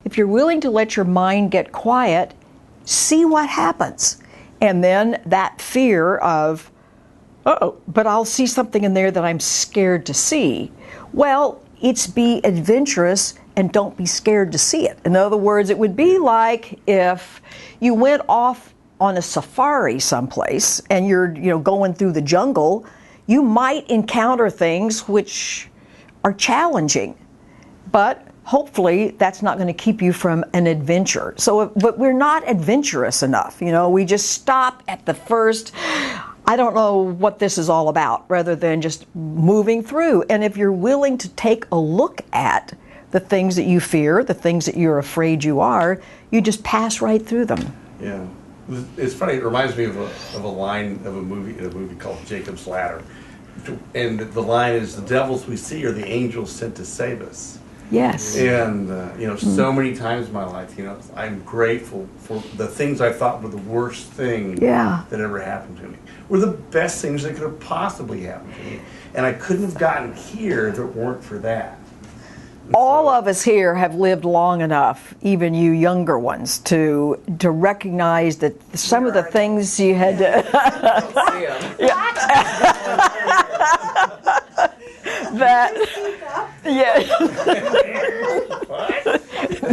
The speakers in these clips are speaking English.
if you're willing to let your mind get quiet, see what happens. And then that fear of, uh-oh, but I'll see something in there that I'm scared to see. Well, it's be adventurous and don't be scared to see it. In other words, it would be like if you went off on a safari someplace and you're going through the jungle, you might encounter things which are challenging, but hopefully that's not going to keep you from an adventure. But we're not adventurous enough. We just stop at the first, I don't know what this is all about, rather than just moving through. And if you're willing to take a look at the things that you fear, the things that you're afraid you are, you just pass right through them. Yeah. It's funny, it reminds me of a line of a movie called Jacob's Ladder. And the line is, the devils we see are the angels sent to save us. Yes. And, so many times in my life, I'm grateful for the things I thought were the worst thing that ever happened to me. Were the best things that could have possibly happened to me. And I couldn't have gotten here if it weren't for that. All of us here have lived long enough, even you younger ones, to recognize that some of the things you had to...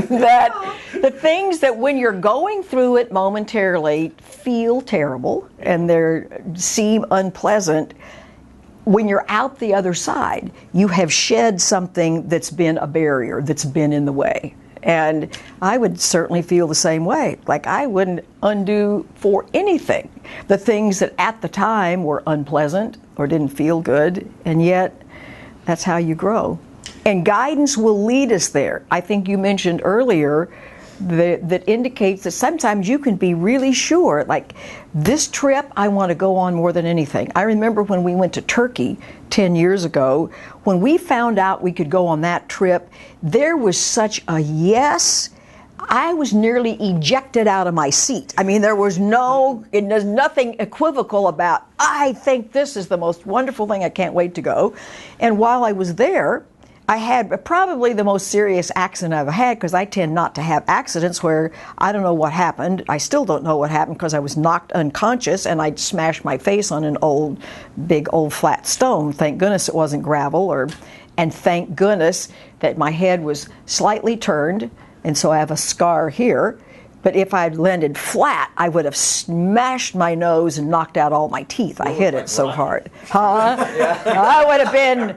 that the things that when you're going through it momentarily feel terrible and they seem unpleasant, when you're out the other side, you have shed something that's been a barrier, that's been in the way. And I would certainly feel the same way. Like I wouldn't undo for anything the things that at the time were unpleasant or didn't feel good, and yet that's how you grow. And guidance will lead us there. I think you mentioned earlier that indicates that sometimes you can be really sure, like this trip I want to go on more than anything. I remember when we went to Turkey 10 years ago, when we found out we could go on that trip, there was such a yes. I was nearly ejected out of my seat. I mean, there's nothing equivocal about, I think this is the most wonderful thing, I can't wait to go. And while I was there, I had probably the most serious accident I've had, because I tend not to have accidents where I don't know what happened. I still don't know what happened because I was knocked unconscious and I'd smashed my face on an big old flat stone. Thank goodness it wasn't gravel, and thank goodness that my head was slightly turned, and so I have a scar here. But if I'd landed flat, I would have smashed my nose and knocked out all my teeth. I hit it so hard. I would have been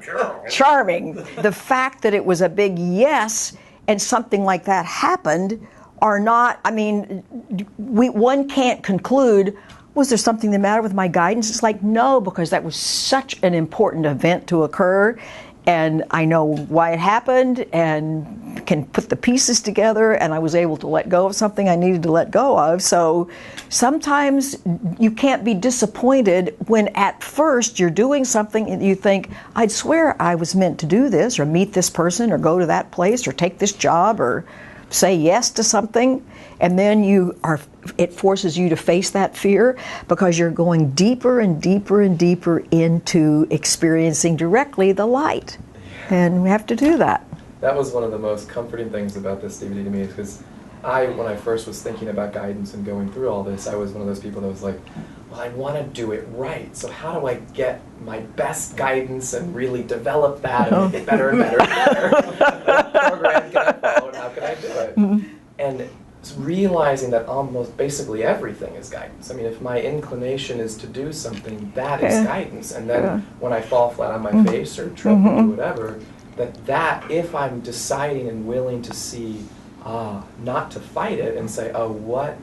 charming. The fact that it was a big yes and something like that happened are not, one can't conclude, was there something the matter with my guidance? It's like, no, because that was such an important event to occur. And I know why it happened and can put the pieces together, and I was able to let go of something I needed to let go of. So sometimes you can't be disappointed when at first you're doing something and you think, I'd swear I was meant to do this or meet this person or go to that place or take this job or say yes to something, and then it forces you to face that fear because you're going deeper and deeper and deeper into experiencing directly the light. And we have to do that. That was one of the most comforting things about this DVD to me, because when I first was thinking about guidance and going through all this, I was one of those people that was like, well, I want to do it right, so how do I get my best guidance and really develop that and make it better and better and better? What program can I follow and how can I do it? Mm-hmm. And realizing that almost basically everything is guidance. I mean, if my inclination is to do something, that is guidance. And then when I fall flat on my face or trip or do whatever, that if I'm deciding and willing to see, not to fight it and say, oh, what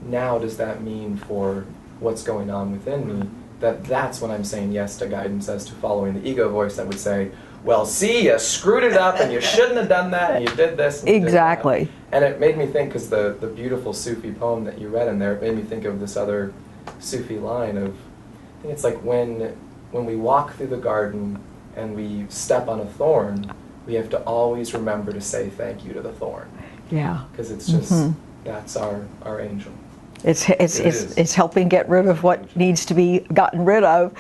now does that mean for what's going on within me, that's when I'm saying yes to guidance, as to following the ego voice that would say, well, see, you screwed it up and you shouldn't have done that and you did this and exactly. You did that. And it made me think, because the beautiful Sufi poem that you read in there, it made me think of this other Sufi line of, I think it's like when we walk through the garden and we step on a thorn, we have to always remember to say thank you to the thorn. Yeah. Because it's just, that's our angel. It's helping get rid of what needs to be gotten rid of.